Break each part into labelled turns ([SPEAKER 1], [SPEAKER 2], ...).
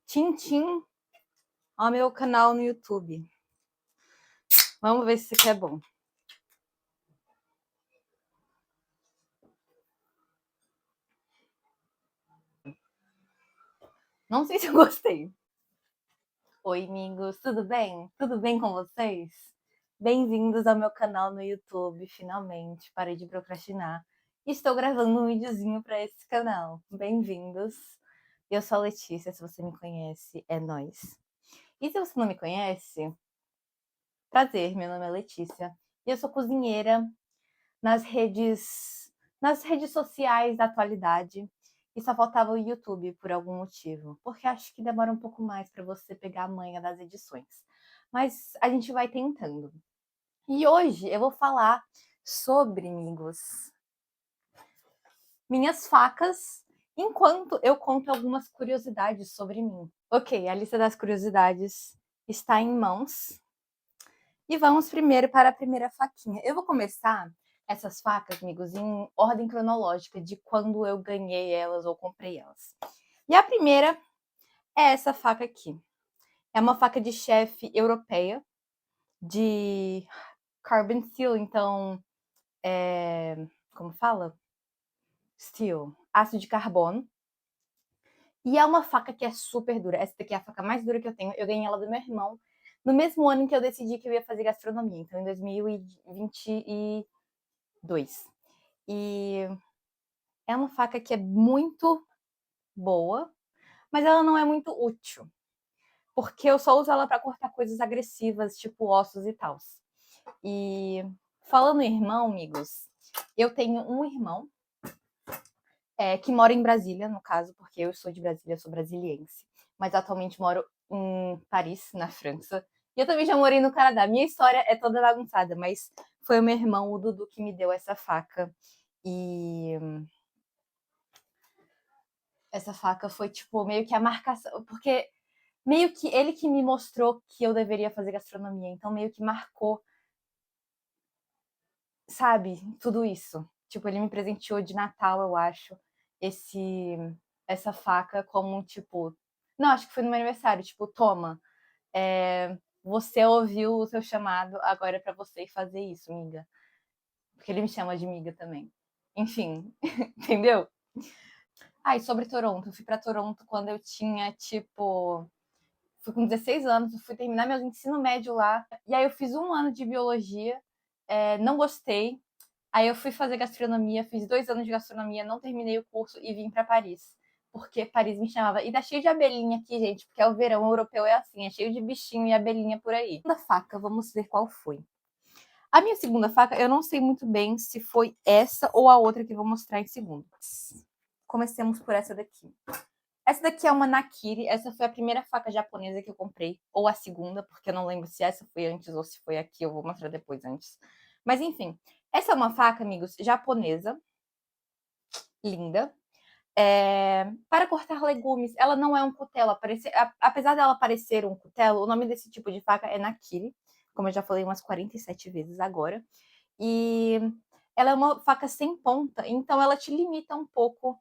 [SPEAKER 1] Tintim ao meu canal no YouTube. Vamos ver se isso aqui é bom. Não sei se eu gostei. Oi, amigos, tudo bem? Tudo bem com vocês? Bem-vindos ao meu canal no YouTube, finalmente. Parei de procrastinar. Estou gravando um videozinho para esse canal. Bem-vindos. Eu sou a Letícia, se você me conhece, é nóis. E se você não me conhece, prazer, meu nome é Letícia. E eu sou cozinheira nas redes sociais da atualidade. E só faltava o YouTube por algum motivo, porque acho que demora um pouco mais para você pegar a manha das edições. Mas a gente vai tentando. E hoje eu vou falar sobre, amigos, minhas facas, enquanto eu conto algumas curiosidades sobre mim. Ok, a lista das curiosidades está em mãos. E vamos primeiro para a primeira faquinha. Eu vou começar essas facas, amigos, em ordem cronológica de quando eu ganhei elas ou comprei elas. E a primeira é essa faca aqui. É uma faca de chefe europeia, de carbon steel, então, como fala? Steel, aço de carbono. E é uma faca que é super dura. Essa daqui é a faca mais dura que eu tenho. Eu ganhei ela do meu irmão no mesmo ano em que eu decidi que eu ia fazer gastronomia, então em 2022. E é uma faca que é muito boa, mas ela não é muito útil, porque eu só uso ela para cortar coisas agressivas, tipo ossos e tal. E falando em irmão, amigos, eu tenho um irmão que mora em Brasília, no caso, porque eu sou de Brasília, eu sou brasiliense, mas atualmente moro em Paris, na França. E eu também já morei no Canadá. Minha história é toda bagunçada, mas foi o meu irmão, o Dudu, que me deu essa faca. E essa faca foi, tipo, meio que a marcação, porque meio que ele que me mostrou que eu deveria fazer gastronomia, então meio que marcou, sabe, tudo isso. Tipo, ele me presenteou de Natal, eu acho, esse essa faca como, tipo, não, acho que foi no meu aniversário, tipo, toma, você ouviu o seu chamado, agora é pra você fazer isso, amiga. Porque ele me chama de amiga também. Enfim, entendeu? Ah, e sobre Toronto, eu fui pra Toronto quando eu tinha, tipo, fui com 16 anos, eu fui terminar meu ensino médio lá. E aí eu fiz um ano de biologia, não gostei. Aí eu fui fazer gastronomia, fiz 2 anos de gastronomia, não terminei o curso e vim para Paris. Porque Paris me chamava. E tá cheio de abelhinha aqui, gente, porque é o verão europeu, é assim, é cheio de bichinho e abelhinha por aí. Segunda faca, vamos ver qual foi. A minha segunda faca, eu não sei muito bem se foi essa ou a outra que eu vou mostrar em segundos. Comecemos por essa daqui. Essa daqui é uma Nakiri. Essa foi a primeira faca japonesa que eu comprei. Ou a segunda, porque eu não lembro se essa foi antes ou se foi aqui. Eu vou mostrar depois antes. Mas enfim, essa é uma faca, amigos, japonesa. Linda. Para cortar legumes. Ela não é um cutelo. Apesar dela parecer um cutelo, o nome desse tipo de faca é Nakiri. Como eu já falei umas 47 vezes agora. E ela é uma faca sem ponta, então ela te limita um pouco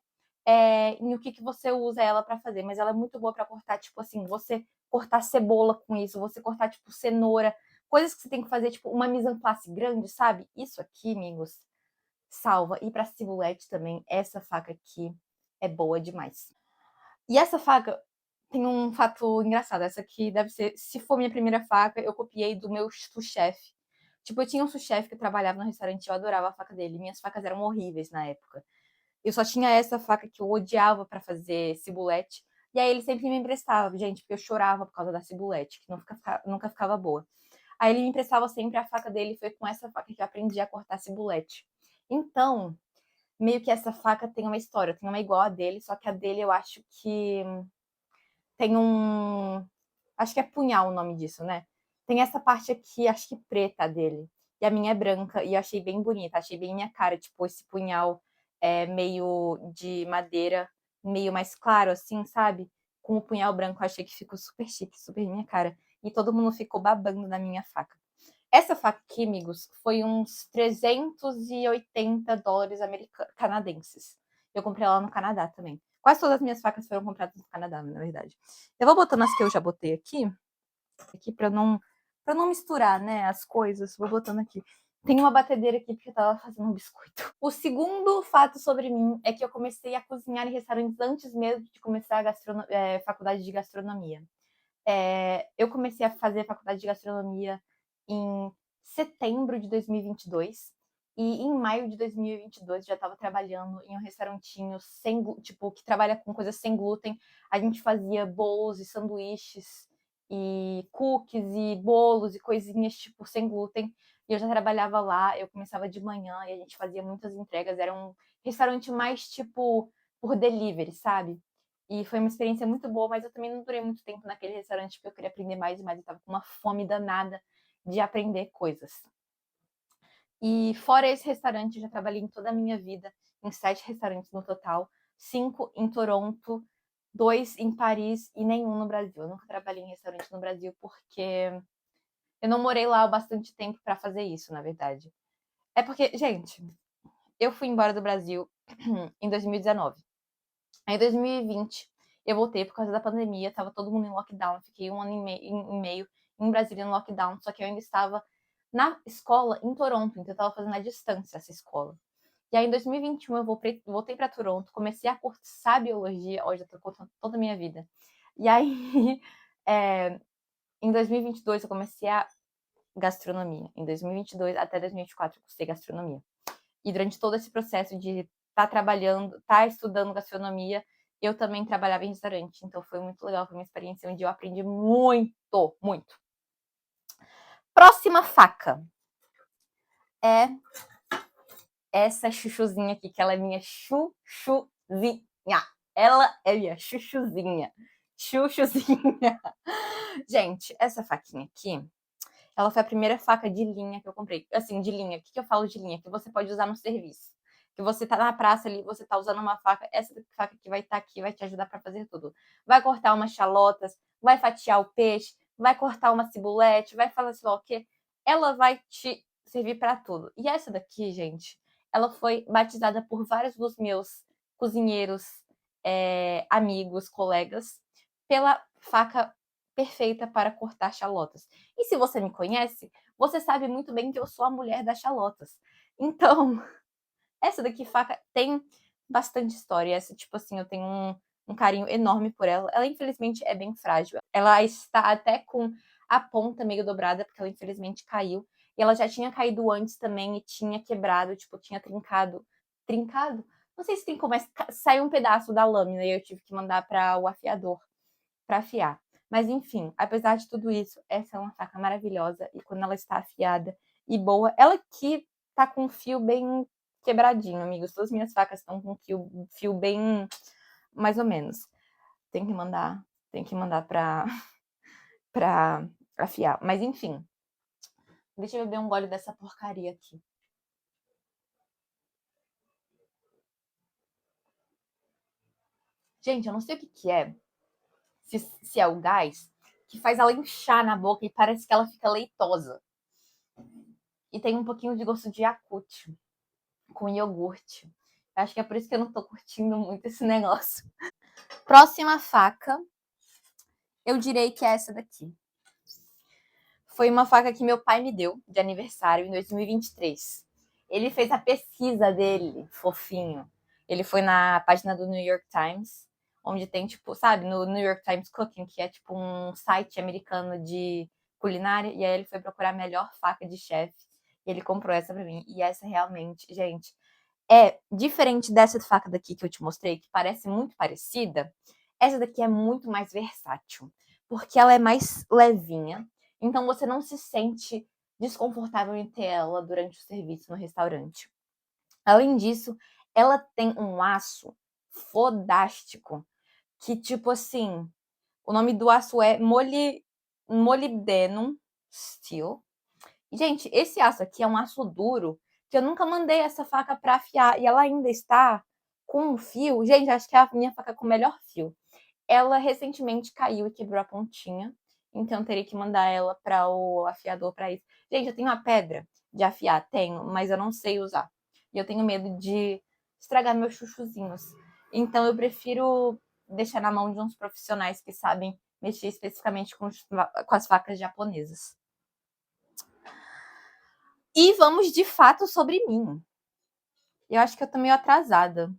[SPEAKER 1] em o que você usa ela para fazer, mas ela é muito boa para cortar, tipo assim, você cortar cebola com isso, você cortar, tipo, cenoura, coisas que você tem que fazer, tipo, uma mise en place grande, sabe? Isso aqui, amigos, salva. E para cibulete também, essa faca aqui é boa demais. E essa faca tem um fato engraçado, essa aqui deve ser, se for minha primeira faca, eu copiei do meu sous-chefe. Tipo, eu tinha um sous-chefe que trabalhava no restaurante, eu adorava a faca dele. Minhas facas eram horríveis na época. Eu só tinha essa faca que eu odiava para fazer cibulete. E aí ele sempre me emprestava, gente, porque eu chorava por causa da cibulete, que nunca ficava boa. Aí ele me emprestava sempre a faca dele, e foi com essa faca que eu aprendi a cortar cibulete. Então, meio que essa faca tem uma história. Tem uma igual a dele, só que a dele eu acho que tem um. Acho que é punhal o nome disso, né? Tem essa parte aqui, acho que preta dele. E a minha é branca, e eu achei bem bonita, achei bem minha cara, tipo, esse punhal meio de madeira, meio mais claro, assim, sabe? Com o punhal branco, eu achei que ficou super chique, super minha cara. E todo mundo ficou babando na minha faca. Essa faca aqui, amigos, foi uns 380 dólares canadenses. Eu comprei ela no Canadá também. Quase todas as minhas facas foram compradas no Canadá, na verdade. Eu vou botando as que eu já botei aqui pra não misturar, né, as coisas. Vou botando aqui. Tem uma batedeira aqui porque eu tava fazendo um biscoito. O segundo fato sobre mim é que eu comecei a cozinhar em restaurantes antes mesmo de começar a faculdade de gastronomia. Eu comecei a fazer faculdade de gastronomia em setembro de 2022 e em maio de 2022 já estava trabalhando em um restaurantinho sem, tipo, que trabalha com coisas sem glúten. A gente fazia bolos e sanduíches e cookies e bolos e coisinhas tipo sem glúten. E eu já trabalhava lá, eu começava de manhã e a gente fazia muitas entregas. Era um restaurante mais tipo por delivery, sabe? E foi uma experiência muito boa, mas eu também não durei muito tempo naquele restaurante porque eu queria aprender mais e mais. Eu tava com uma fome danada de aprender coisas. E fora esse restaurante, eu já trabalhei em toda a minha vida em 7 restaurantes no total, 5 em Toronto, 2 em Paris e nenhum no Brasil. Eu nunca trabalhei em restaurante no Brasil porque eu não morei lá há bastante tempo para fazer isso, na verdade. É porque, gente, eu fui embora do Brasil em 2019. Aí em 2020 eu voltei por causa da pandemia, tava todo mundo em lockdown, fiquei um ano e meio em Brasília em lockdown, só que eu ainda estava na escola em Toronto, então eu tava fazendo à distância essa escola. E aí em 2021 eu voltei para Toronto, comecei a cursar biologia, hoje eu tô contando toda a minha vida. E aí em 2022 eu comecei a gastronomia. Em 2022 até 2024 eu cursei gastronomia. E durante todo esse processo de estar trabalhando, estar estudando gastronomia, eu também trabalhava em restaurante. Então foi muito legal, foi uma experiência onde eu aprendi muito, muito. Próxima faca é essa chuchuzinha aqui, que ela é minha chuchuzinha. Ela é minha chuchuzinha. Chuchuzinha. Gente, essa faquinha aqui, ela foi a primeira faca de linha que eu comprei. Assim, de linha. O que eu falo de linha? Que você pode usar no serviço. Que você tá na praça ali, você tá usando uma faca. Essa faca que vai estar aqui vai te ajudar para fazer tudo. Vai cortar umas chalotas, vai fatiar o peixe, vai cortar uma cibulete, vai fazer sei lá o quê. Ela vai te servir para tudo. E essa daqui, gente, ela foi batizada por vários dos meus cozinheiros, amigos, colegas, pela faca perfeita para cortar chalotas. E se você me conhece, você sabe muito bem que eu sou a mulher das chalotas. Então, essa daqui faca tem bastante história. Essa, tipo assim, eu tenho um carinho enorme por ela. Ela, infelizmente, é bem frágil. Ela está até com a ponta meio dobrada, porque ela, infelizmente, caiu. E ela já tinha caído antes também e tinha quebrado, tipo, tinha trincado. Trincado? Não sei se tem como, mas saiu um pedaço da lâmina e eu tive que mandar para o afiador para afiar. Mas enfim, apesar de tudo isso, essa é uma faca maravilhosa e quando ela está afiada e boa, ela aqui tá com um fio bem quebradinho, amigos. Todas as minhas facas estão com fio bem mais ou menos. Tem que mandar pra afiar. Mas enfim, deixa eu beber um gole dessa porcaria aqui. Gente, eu não sei o que que é, se é o gás, que faz ela inchar na boca e parece que ela fica leitosa. E tem um pouquinho de gosto de Yakult com iogurte. Acho que é por isso que eu não tô curtindo muito esse negócio. Próxima faca, eu direi que é essa daqui. Foi uma faca que meu pai me deu de aniversário em 2023. Ele fez a pesquisa dele, fofinho. Ele foi na página do New York Times, onde tem, tipo, sabe, no New York Times Cooking, que é tipo um site americano de culinária, e aí ele foi procurar a melhor faca de chefe. E ele comprou essa pra mim. E essa realmente, gente, é diferente dessa faca daqui que eu te mostrei, que parece muito parecida. Essa daqui é muito mais versátil, porque ela é mais levinha, então você não se sente desconfortável em ter ela durante o serviço no restaurante. Além disso, ela tem um aço fodástico, que tipo assim, o nome do aço é molybdenum steel. Gente, esse aço aqui é um aço duro, que eu nunca mandei essa faca para afiar, e ela ainda está com um fio. Gente, acho que é a minha faca com o melhor fio. Ela recentemente caiu e quebrou a pontinha, então eu teria que mandar ela para o afiador para isso. Gente, eu tenho uma pedra de afiar, tenho, mas eu não sei usar. E eu tenho medo de estragar meus chuchuzinhos. Então eu prefiro deixar na mão de uns profissionais que sabem mexer especificamente com as facas japonesas. E vamos de fato sobre mim. Eu acho que eu tô meio atrasada.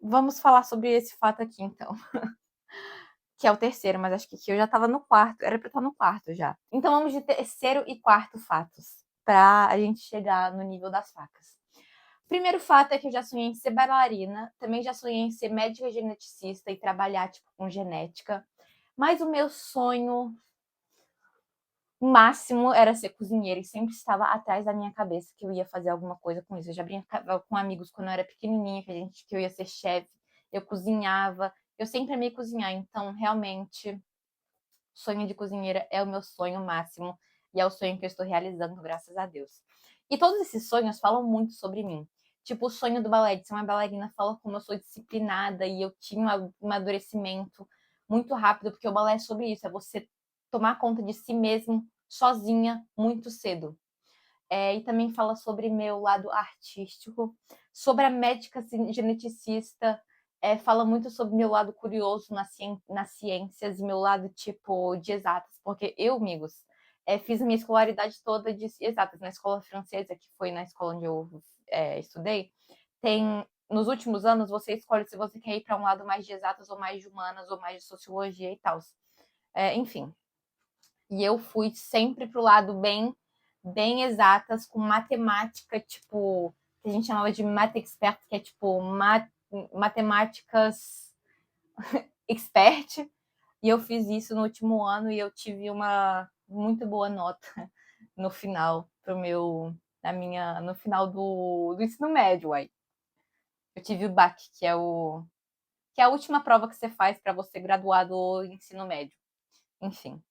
[SPEAKER 1] Vamos falar sobre esse fato aqui, então. Que é o terceiro, mas acho que aqui eu já tava no quarto. Era pra eu estar no quarto já. Então vamos de terceiro e quarto fatos. Pra a gente chegar no nível das facas. Primeiro fato é que eu já sonhei em ser bailarina. Também já sonhei em ser médica geneticista e trabalhar, tipo, com genética. Mas o meu sonho máximo era ser cozinheira e sempre estava atrás da minha cabeça que eu ia fazer alguma coisa com isso. Eu já brincava com amigos quando eu era pequenininha, que eu ia ser chefe, eu cozinhava, eu sempre amei cozinhar, então realmente o sonho de cozinheira é o meu sonho máximo e é o sonho que eu estou realizando, graças a Deus. E todos esses sonhos falam muito sobre mim. Tipo, o sonho do balé de ser uma bailarina fala como eu sou disciplinada e eu tinha um amadurecimento muito rápido, porque o balé é sobre isso, é você tomar conta de si mesmo sozinha muito cedo. E também fala sobre meu lado artístico, sobre a médica geneticista, fala muito sobre meu lado curioso nas ciências e meu lado tipo de exatas, porque eu, amigos, fiz a minha escolaridade toda de exatas na escola francesa, que foi na escola onde eu estudei. Tem nos últimos anos você escolhe se você quer ir para um lado mais de exatas ou mais de humanas ou mais de sociologia e tal. Enfim, e eu fui sempre pro lado bem exatas, com matemática, tipo, que a gente chamava de mate expert, que é tipo matemáticas expert. E eu fiz isso no último ano e eu tive uma muito boa nota no final pro meu no final do ensino médio, aí. Eu tive o BAC, que é a última prova que você faz para você graduar do ensino médio. Enfim.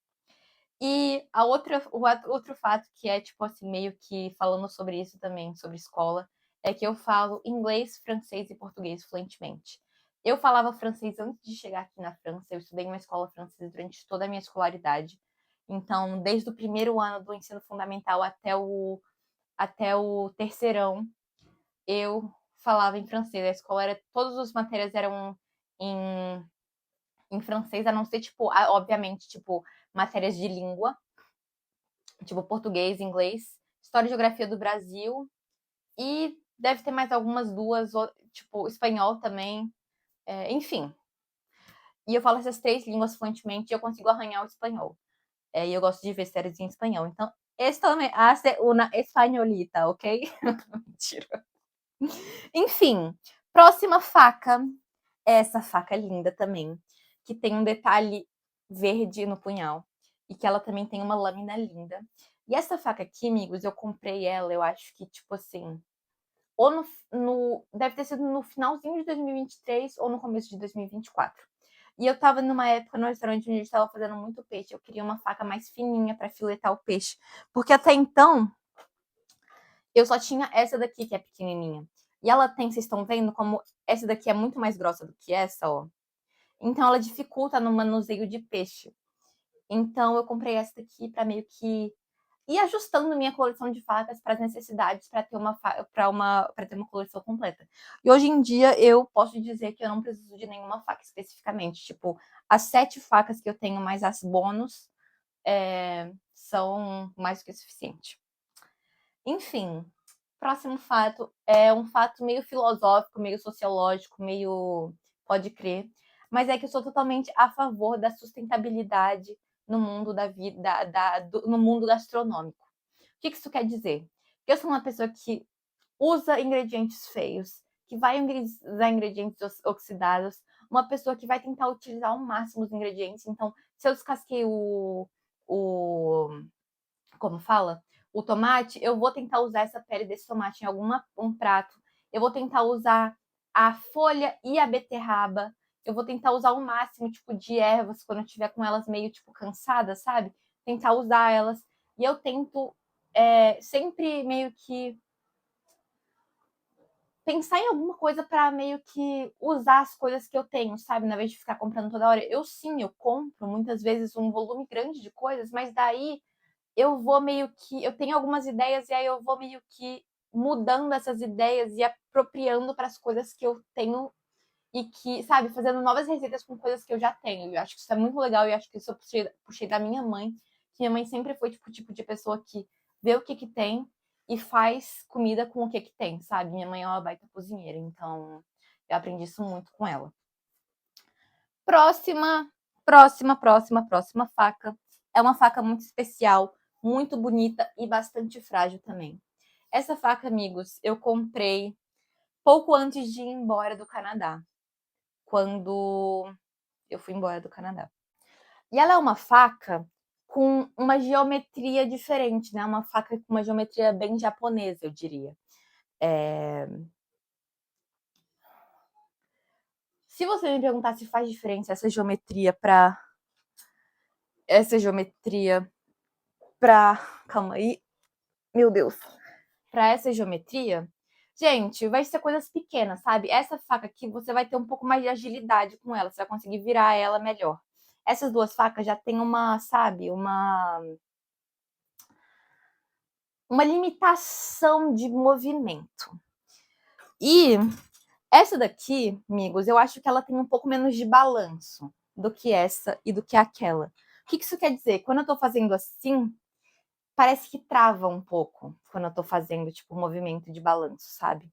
[SPEAKER 1] E o outro fato que é, tipo assim, meio que falando sobre isso também, sobre escola, é que eu falo inglês, francês e português fluentemente. Eu falava francês antes de chegar aqui na França, eu estudei em uma escola francesa durante toda a minha escolaridade. Então, desde o primeiro ano do ensino fundamental até o terceirão, eu falava em francês. A escola era, todas as matérias eram em, em francês, a não ser, tipo, obviamente, tipo, matérias de língua, tipo português, inglês, história e geografia do Brasil e deve ter mais algumas duas, tipo espanhol também, enfim. E eu falo essas três línguas fluentemente e eu consigo arranhar o espanhol. E eu gosto de ver séries em espanhol. Então, esto me hace una espanholita, ok? Mentira. Enfim, próxima faca. Essa faca linda também, que tem um detalhe verde no punhal e que ela também tem uma lâmina linda. E essa faca aqui, amigos, eu comprei ela, eu acho que, tipo assim, ou deve ter sido no finalzinho de 2023 ou no começo de 2024. E eu tava numa época no restaurante onde a gente tava fazendo muito peixe. Eu queria uma faca mais fininha para filetar o peixe. Porque até então, eu só tinha essa daqui, que é pequenininha. E ela tem, vocês estão vendo como essa daqui é muito mais grossa do que essa, ó. Então ela dificulta no manuseio de peixe. Então eu comprei essa daqui para meio que ir ajustando minha coleção de facas para as necessidades para ter para ter uma coleção completa. E hoje em dia eu posso dizer que eu não preciso de nenhuma faca especificamente. Tipo, as 7 facas que eu tenho mais as bônus são mais do que suficiente. Enfim, próximo fato é um fato meio filosófico, meio sociológico, meio pode crer, mas é que eu sou totalmente a favor da sustentabilidade no mundo da vida, no mundo gastronômico. O que isso quer dizer? Eu sou uma pessoa que usa ingredientes feios, que vai usar ingredientes oxidados, uma pessoa que vai tentar utilizar ao máximo os ingredientes. Então, se eu descasquei o como fala, o tomate, eu vou tentar usar essa pele desse tomate em um prato. Eu vou tentar usar a folha e a beterraba. Eu vou tentar usar o máximo, tipo, de ervas quando eu estiver com elas meio, tipo, cansadas, sabe? Tentar usar elas. E eu tento sempre meio que pensar em alguma coisa para meio que usar as coisas que eu tenho, sabe? Na vez de ficar comprando toda hora. Eu sim, eu compro muitas vezes um volume grande de coisas, mas daí eu vou meio que. Eu tenho algumas ideias e aí eu vou meio que mudando essas ideias e apropriando para as coisas que eu tenho e que, sabe, fazendo novas receitas com coisas que eu já tenho. Eu acho que isso é muito legal e acho que isso eu puxei da minha mãe, que minha mãe sempre foi tipo de pessoa que vê o que tem e faz comida com o que tem, sabe? Minha mãe é uma baita cozinheira, então eu aprendi isso muito com ela. Próxima faca. É uma faca muito especial, muito bonita e bastante frágil também. Essa faca, amigos, eu comprei pouco antes de ir embora do Canadá. Quando eu fui embora do Canadá. E ela é uma faca com uma geometria diferente, né? Uma faca com uma geometria bem japonesa, eu diria. Se você me perguntar se faz diferença essa geometria para calma aí, meu Deus, para essa geometria, gente, vai ser coisas pequenas, sabe? Essa faca aqui você vai ter um pouco mais de agilidade com ela, você vai conseguir virar ela melhor. Essas duas facas já tem uma, sabe, uma limitação de movimento. E essa daqui, amigos, eu acho que ela tem um pouco menos de balanço do que essa e do que aquela. O que isso quer dizer? Quando eu tô fazendo assim, parece que trava um pouco quando eu tô fazendo, tipo, movimento de balanço, sabe?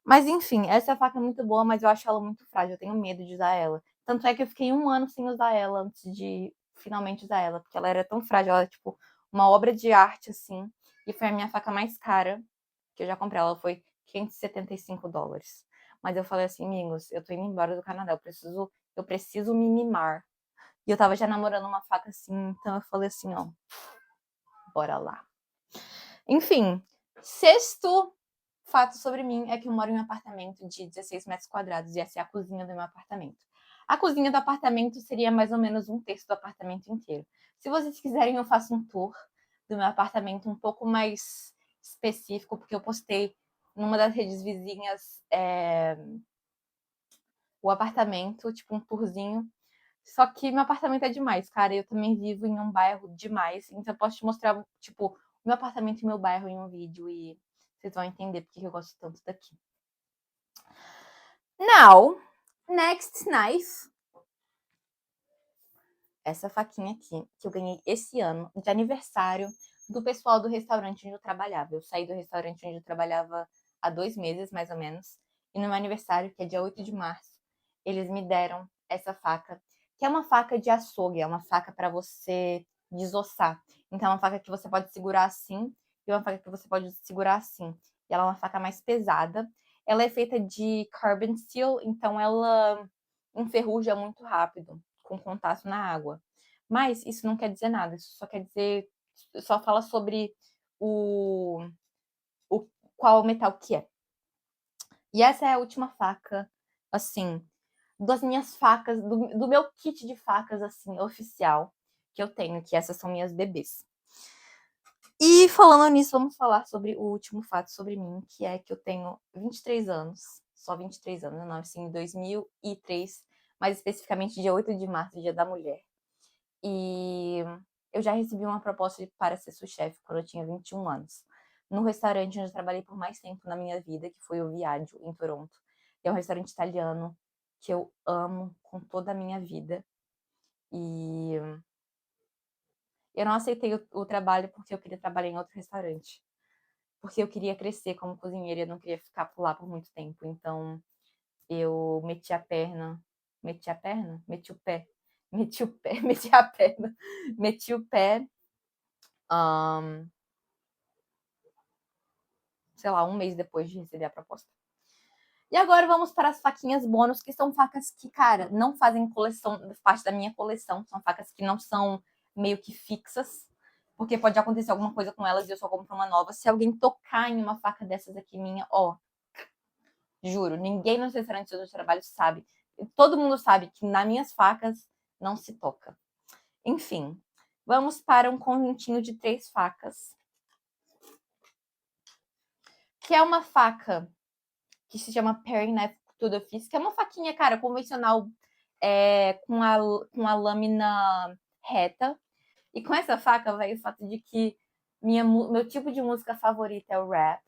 [SPEAKER 1] Mas enfim, essa faca é muito boa, mas eu acho ela muito frágil, eu tenho medo de usar ela. Tanto é que eu fiquei 1 ano sem usar ela antes de finalmente usar ela, porque ela era tão frágil, ela era tipo uma obra de arte, assim. E foi a minha faca mais cara que eu já comprei. Ela foi $575. Mas eu falei assim, amigos, eu tô indo embora do Canadá, eu preciso me mimar. E eu tava já namorando uma faca assim, então eu falei assim, ó, bora lá. Enfim, sexto fato sobre mim é que eu moro em um apartamento de 16 metros quadrados e essa é a cozinha do meu apartamento. A cozinha do apartamento seria mais ou menos 1/3 do apartamento inteiro. Se vocês quiserem, eu faço um tour do meu apartamento um pouco mais específico, porque eu postei numa das redes vizinhas o apartamento, tipo um tourzinho. Só que meu apartamento é demais, cara. Eu também vivo em um bairro demais, então eu posso te mostrar, tipo, meu apartamento e meu bairro em um vídeo e vocês vão entender porque eu gosto tanto daqui. Now, next knife. Essa faquinha aqui, que eu ganhei esse ano, de aniversário do pessoal do restaurante onde eu trabalhava. Eu saí do restaurante onde eu trabalhava há 2 meses, mais ou menos. E no meu aniversário, que é dia 8 de março, eles me deram essa faca, que é uma faca de açougue, é uma faca para você desossar. Então, é uma faca que você pode segurar assim e uma faca que você pode segurar assim. E ela é uma faca mais pesada. Ela é feita de carbon steel, então ela enferruja muito rápido com contato na água. Mas isso não quer dizer nada, isso só quer dizer, só fala sobre o, o qual metal que é. E essa é a última faca, assim, das minhas facas, do meu kit de facas, assim, oficial, que eu tenho, que essas são minhas bebês. E falando nisso, vamos falar sobre o último fato sobre mim, que é que eu tenho 23 anos, só 23 anos, eu nasci em 2003, mais especificamente dia 8 de março, dia da mulher. E eu já recebi uma proposta para ser sous-chefe quando eu tinha 21 anos. No restaurante onde eu trabalhei por mais tempo na minha vida, que foi o Viaggio, em Toronto. É um restaurante italiano que eu amo com toda a minha vida. E eu não aceitei o trabalho porque eu queria trabalhar em outro restaurante. Porque eu queria crescer como cozinheira e eu não queria ficar por lá por muito tempo. Então eu meti a perna. Meti a perna? Meti o pé. Meti o pé, meti a perna. Meti o pé. Sei lá, 1 mês depois de receber a proposta. E agora vamos para as faquinhas bônus, que são facas que, cara, não fazem coleção, parte da minha coleção. São facas que não são meio que fixas, porque pode acontecer alguma coisa com elas e eu só compro uma nova. Se alguém tocar em uma faca dessas aqui minha, ó, juro, ninguém nos restaurantes onde eu trabalho sabe. Todo mundo sabe que nas minhas facas não se toca. Enfim, vamos para um conjuntinho de 3 facas. Que é uma faca que se chama Paring Knife to the Fist, que é uma faquinha, cara, convencional, com a lâmina reta. E com essa faca, vai o fato de que meu tipo de música favorita é o rap.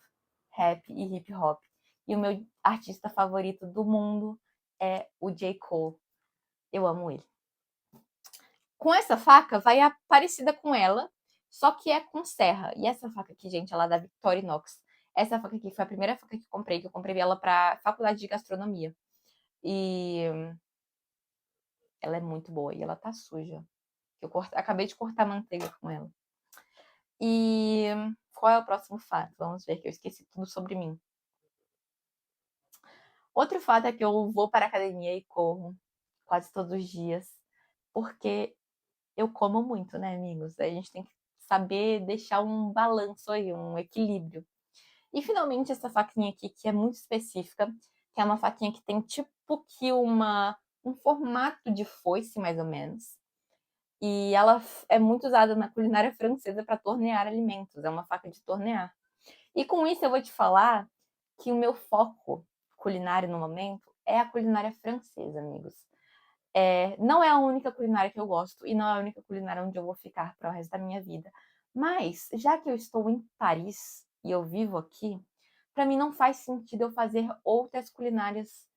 [SPEAKER 1] rap e hip hop. E o meu artista favorito do mundo é o J. Cole. Eu amo ele. Com essa faca, vai a parecida com ela, só que é com serra. E essa faca aqui, gente, ela é da Victorinox. Essa faca aqui foi a primeira faca que eu comprei ela pra faculdade de gastronomia. E ela é muito boa e ela tá suja. Acabei de cortar manteiga com ela. E qual é o próximo fato? Vamos ver que eu esqueci tudo sobre mim. Outro fato é que eu vou para a academia e corro quase todos os dias, porque eu como muito, né, amigos? A gente tem que saber deixar um balanço aí, um equilíbrio. E finalmente essa faquinha aqui, que é muito específica, que é uma faquinha que tem tipo que um formato de foice, mais ou menos. E ela é muito usada na culinária francesa para tornear alimentos, é uma faca de tornear. E com isso eu vou te falar que o meu foco culinário no momento é a culinária francesa, amigos. Não é a única culinária que eu gosto e não é a única culinária onde eu vou ficar para o resto da minha vida. Mas, já que eu estou em Paris e eu vivo aqui, para mim não faz sentido eu fazer outras culinárias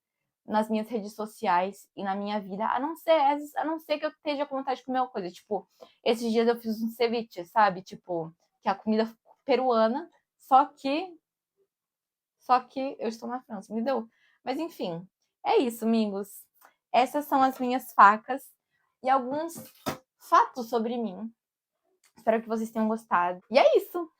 [SPEAKER 1] nas minhas redes sociais e na minha vida, a não ser que eu esteja com vontade de comer uma coisa. Tipo, esses dias eu fiz um ceviche, sabe? Tipo, que é a comida peruana, só que eu estou na França, entendeu? Mas enfim, é isso, amigos. Essas são as minhas facas e alguns fatos sobre mim. Espero que vocês tenham gostado. E é isso.